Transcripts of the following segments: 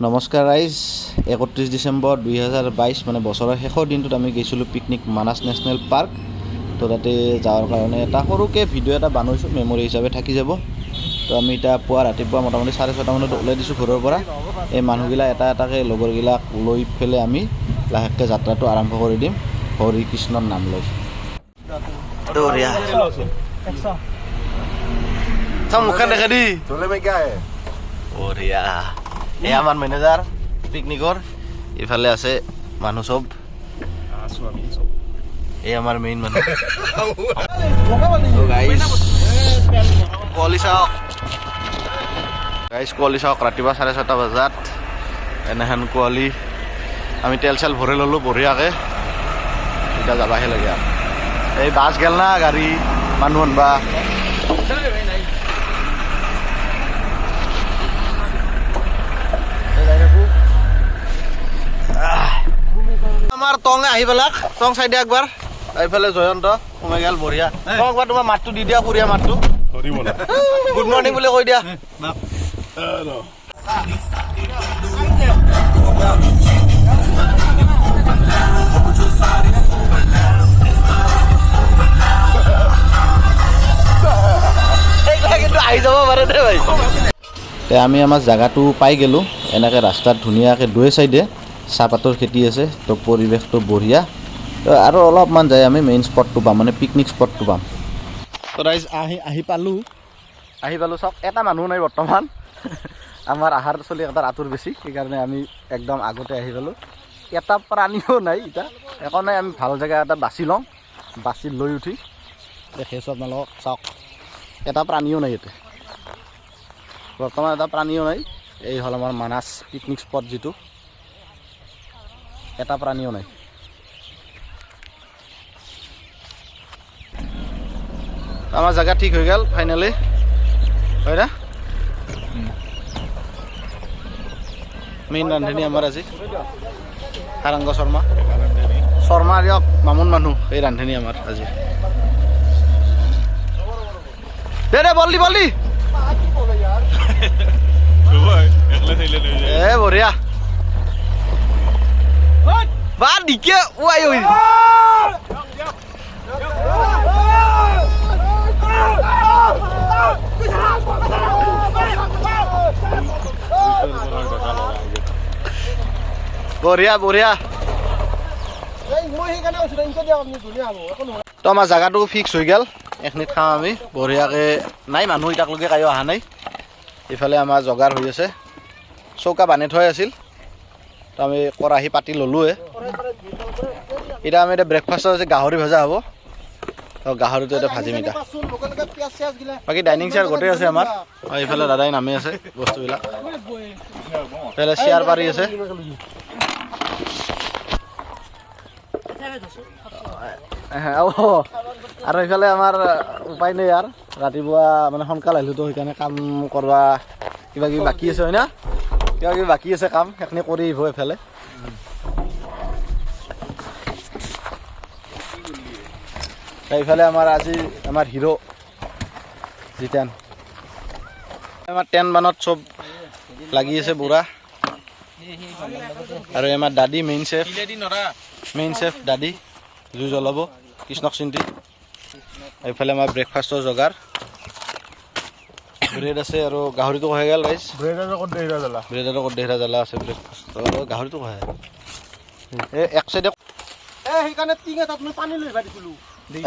নমস্কাৰ ৰাইজ 31 ডিচেম্বৰ 2022 মানে বছৰৰ শেষৰ দিনটোত আমি গৈছিলোঁ পিকনিক মানাস নেশ্যনেল পাৰ্ক। তো তাতে যাওয়াৰ কাৰণে এটা সৰুকৈ ভিডিঅ' এটা বনাইছোঁ, মেমৰি হিচাপে থাকি যাব। তো আমি এতিয়া ৰাতিপুৱা মোটামুটি 6:30 মানত ওলাই দিছোঁ ঘৰৰ পৰা। এই মানুহগিলা এটা এটাকৈ লগৰগিলাক লৈ পেলাই আমি লাহেকৈ যাত্ৰাটো আৰম্ভ কৰি দিম হৰি কৃষ্ণৰ নাম লৈ। মুখখন দেখা দি বঢ়িয়া। এই আমাৰ মেনেজাৰ পিকনিকৰ, ইফালে আছে মানুহ চব, এই আমাৰ মেইন মানুহ। কুঁৱলী চাওক গাইজ, কুঁৱলী চাওক। ৰাতিপুৱা 6:30 বজাত এনেহেন কুঁৱলী। আমি তেল চেল ভৰাই ল'লোঁ বঢ়িয়াকৈ, এতিয়া যাবাহে লাগে আৰু। এই বাছ গেল না গাড়ী মানুহ আনবা। আমাৰ টং আহি পেলাক, টং চাই দিয়া একবাৰ। এইফালে জয়ন্ত সোমাই গেল বঢ়িয়া। একবাৰ তোমাৰ মাতটো দি দিয়া, পুৰীয়া মাতটো। গুড মৰ্ণিং বুলি কৈ দিয়া। কিন্তু আহি যাব পাৰে দে ভাই। আমি আমাৰ জেগাটো পাই গ'লোঁ। এনেকৈ ৰাস্তাত ধুনীয়াকৈ দুই চাইডে চাহপাতৰ খেতি আছে, তো পৰিৱেশটো বঢ়িয়া। তো আৰু অলপমান যায় আমি মেইন স্পটটো পাম, মানে পিকনিক স্পটটো পাম। তো ৰাইজ আহি পালোঁ চাওক। এটা মানুহ নাই বৰ্তমান। আমাৰ আহাৰ চলি এটা আঁতৰ বেছি, সেইকাৰণে আমি একদম আগতে আহি পালোঁ। এটা প্ৰাণীও নাই এতিয়া, একো নাই। আমি ভাল জেগা এটা বাছি লওঁ, বাছি লৈ উঠি দেখিছোঁ আপোনালোকক চাওক। এটা প্ৰাণীও নাই ইয়াতে বৰ্তমান, এটা প্ৰাণীও নাই। এই হ'ল আমাৰ মানাস পিকনিক স্পট, যিটো এটা প্ৰাণীও নাই। আমাৰ জেগা ঠিক হৈ গ'ল ফাইনেলি, হয় না? মেইন ৰান্ধনী আমাৰ আজি সাৰংগ শৰ্মা দিয়ক, মামুন মানুহ। এই ৰান্ধনী আমাৰ আজি। দে বল দি এ বঢ়িয়া বা দিকে ওয়াই ওই বঢ়িয়া বঢ়িয়া। তো আমাৰ জেগাটো ফিক্স হৈ গ'ল, এইখিনিত খাওঁ আমি বঢ়িয়াকৈ। নাই মানুহ এতিয়ালৈকে কায়ো অহা নাই। ইফালে আমাৰ জগাৰ হৈ আছে, চৌকা বান্ধি থোৱাই আছিল। তো আমি কেৰাহী পাতি ল'লোৱে। এতিয়া আমি এতিয়া ব্ৰেকফাষ্টত আছে গাহৰি ভজা হ'ব। তো গাহৰিটো এতিয়া ভাজিম এতিয়া। বাকী ডাইনিং চেয়াৰ গোটেই আছে আমাৰ। এইফালে দাদাই নামি আছে বস্তুবিলাক, এইফালে চেয়াৰ পাৰি আছে। আৰু এইফালে আমাৰ উপায় নাই আৰু, ৰাতিপুৱা মানে সোনকালে আহিলোঁ তো, সেইকাৰণে কাম কৰিব কিবা কিবি বাকী আছে, হয় না? কিবা কিবি বাকী আছে কাম, সেইখিনি কৰি আহিব এইফালে। এইফালে আমাৰ আজি আমাৰ হিৰো জিতেন, আমাৰ 10 মানত চব লাগি আছে বুঢ়া। আৰু আমাৰ দাদী মেইন চেফ দাদী জুই জ্বলাব কৃষ্ণক চিন্তি। এইফালে আমাৰ ব্ৰেকফাষ্টৰ যোগাৰ, ব্ৰেড আছে আৰু গাহৰিটো হৈ গ'ল ৰাইজ। ব্ৰেড আৰু ক'ত দেহৰা জ্বালা আছে ব্ৰেকফাষ্ট, আৰু গাহৰিটো খাই এই এক চাইডে সেইকাৰণে টিঙা তাত মই পানী লৈ দিছিলোঁ।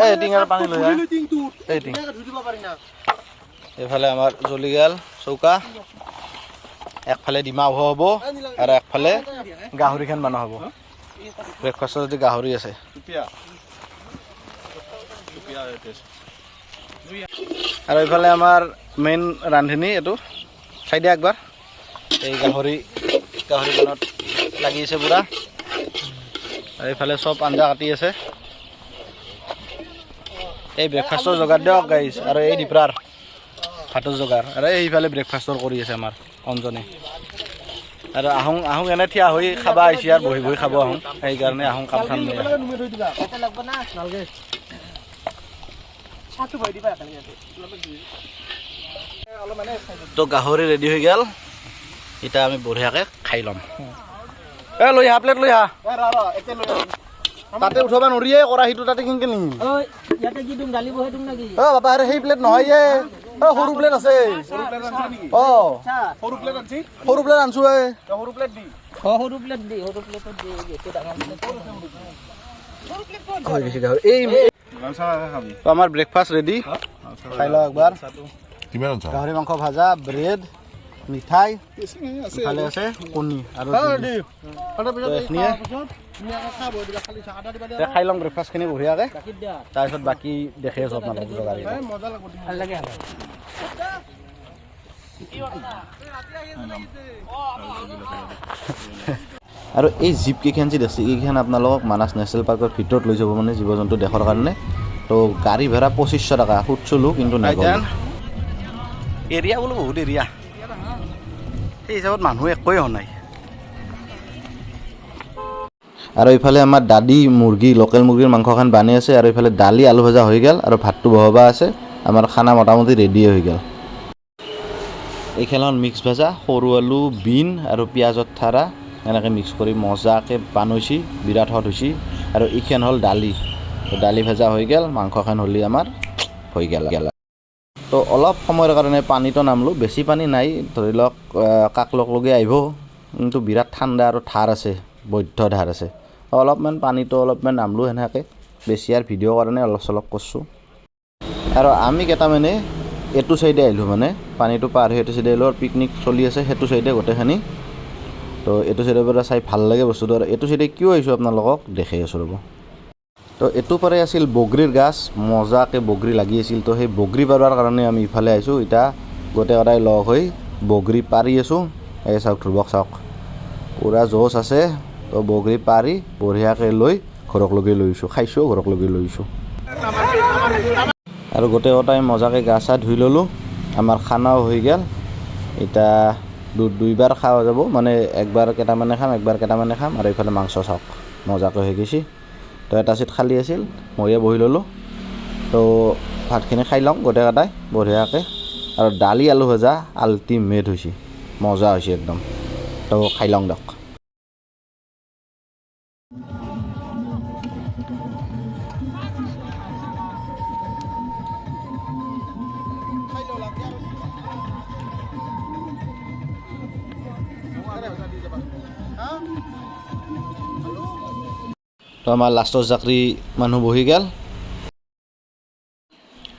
এই টিঙাৰ পানী লৈ এইফালে আমাৰ জ্বলি গেল চৌকা। একফালে ডিমা হ'ব আৰু একফালে গাহৰিখন বনোৱা হ'ব। ব্ৰেকফাষ্টত যদি গাহৰি আছে। আৰু এইফালে আমাৰ মেইন ৰান্ধনী, এইটো চাই দিয়া একবাৰ। এই গাহৰি বনত লাগি আছে পুৰা। আৰু এইফালে চব আঞ্জা কাটি আছে। এই ব্ৰেকফাষ্টৰ যোগাৰ দিয়ক গাইজ, আৰু এই ডিপৰাৰ ভাতৰ যোগাৰ। আৰু এইফালে ব্ৰেকফাষ্টৰ কৰি আছে আমাৰ অঞ্জনে। আৰু আহোঁ এনে থিয়া হৈ খাবা আহিছে আৰু বহি বহি খাব আহোঁ, সেইকাৰণে আহোঁ কাম খাম। তো গাহৰি ৰেডি হৈ গ'ল, এতিয়া আমি বঢ়িয়াকৈ খাই ল'ম লৈ আহা প্লেট লৈ আহা তাতে উঠাব নোৱাৰিয়ে কৰাহীটো তাতে কেনেকৈ নিম বাবা আৰে সেই প্লেট নহয় সৰু প্লেট আছে সৰু প্লেট আনছো আমাৰ ব্ৰেকফাষ্ট ৰেডি খাই লওঁ একবাৰ গাহৰি মাংস ভাজা ব্ৰেড মিঠাই ইফালে আছে কণী আৰু খাই লওঁ ব্ৰেকফাষ্টখিনি বঢ়িয়াকৈ তাৰপিছত বাকী দেখি আছোঁ আপোনালোকক গাড়ী আৰু এই জীপ কেইখন যি আছে এইকেইখন আপোনালোকক মানাস নেশ্যনেল পাৰ্কৰ ভিতৰত লৈ যাব মানে জীৱ জন্তু দেখাৰ কাৰণে তো গাড়ী ভাড়া 2500 টকা সুধিছিলোঁ কিন্তু নগ'ল এৰিয়া বোলো বহুত এৰিয়া সেই হিচাপত মানুহ একোৱে হোৱা নাই আৰু এইফালে আমাৰ দাদি মুৰ্গী লোকেল মুৰ্গীৰ মাংসখন বানি আছে আৰু এইফালে দালি আলু ভাজা হৈ গ'ল আৰু ভাতটো বহাবা আছে আমাৰ খানা মোটামুটি ৰেডি হৈ গ'ল এইখনত মিক্স ভাজা সৰু আলু বিন আৰু পিঁয়াজৰ ঠাৰা এনেকৈ মিক্স কৰি মজাকৈ বানাইছি বিৰাট সোৱাদ হৈছে আৰু এইখন হ'ল দালি ভাজা হৈ গ'ল মাংসখন হ'লে আমাৰ হৈ গ'ল তো অলপ সময়ৰ কাৰণে পানীটো নামলোঁ বেছি পানী নাই ধৰি লওক কাক লগে আহিব কিন্তু বিৰাট ঠাণ্ডা আৰু ধাৰ আছে বৈধ ধাৰ আছে অলপমান পানীটো অলপমান নামলোঁ সেনেকৈ বেছি আৰু ভিডিঅ' কাৰণে অলপ চলপ কৰিছোঁ আৰু আমি কেইটামানে এইটো চাইডে আহিলোঁ মানে পানীটো পাৰ হৈ এইটো চাইডে আহিলোঁ আৰু পিকনিক চলি আছে সেইটো চাইডে গোটেইখিনি তো এইটো চাইডৰ পৰা চাই ভাল লাগে বস্তুটো আৰু এইটো চাইডে কিয় আহিছোঁ আপোনালোকক দেখাই আছোঁ ৰ'ব তো এইটো পাৰে আছিল বগৰীৰ গাছ মজাকৈ বগৰী লাগি আছিল তো সেই বগৰী পাৰবাৰ কাৰণে আমি ইফালে আহিছোঁ এতিয়া গোটেইকেইটাই লগ হৈ বগৰী পাৰি আছোঁ এই চাওক ধ্ৰুৱক চাওক পূৰা জোচ আছে তো বগৰী পাৰি বঢ়িয়াকৈ লৈ ঘৰক লগি লৈ আহিছোঁ খাইছোঁ ঘৰক লগি লৈ আহিছোঁ আৰু গোটেইকেইটাই মজাকৈ গা চা ধুই ল'লোঁ আমাৰ খানাও হৈ গ'ল এতিয়া দুইবাৰ খোৱা যাব মানে একবাৰ কেইটামানে খাম আৰু এইফালে মাংস চাওক মজাকৈ হৈ গৈছে তো এটা চিট খালী আছিল ময়ে বহি ল'লোঁ তো ভাতখিনি খাই লওঁ গোটেইকেইটাই বঢ়িয়াকৈ আৰু দালি আলু ভাজা আল্টিমেট হৈছে মজা হৈছে একদম তো খাই লওঁ দিয়ক তো আমাৰ লাষ্টৰ চাকৰি মানুহ বহি গ'ল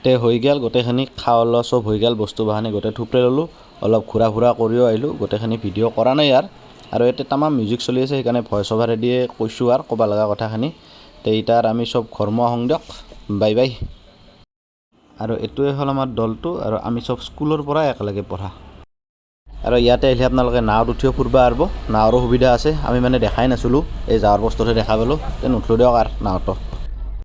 তে হৈ গ'ল গোটেইখিনি খাৱা লোৱা চব হৈ গ'ল বস্তু বাহানি গোটেই থুপৰাই ল'লোঁ অলপ ঘূৰা ফুৰা কৰিও আহিলোঁ গোটেইখিনি ভিডিঅ' কৰা নাই আৰু ইয়াতে তামাম মিউজিক চলি আছে সেইকাৰণে ভইচ অভাৰে দিয়ে কৈছোঁ আৰু ক'ব লগা কথাখিনি তে এতিয়া আমি চব ঘৰমুৱা হওঁ দিয়ক বাই বাই আৰু এইটোৱে হ'ল আমাৰ দলটো আৰু আমি চব স্কুলৰ পৰা একেলগে পঢ়া আৰু ইয়াতে আহিলে আপোনালোকে নাৱত উঠিও ফুৰিব পাৰিব নাৱৰো সুবিধা আছে আমি মানে দেখাই নাছিলোঁ এই যাৱাৰ বস্তুটোহে দেখা পালোঁ তে নুঠিলোঁ দিয়ক আৰু নাৱটো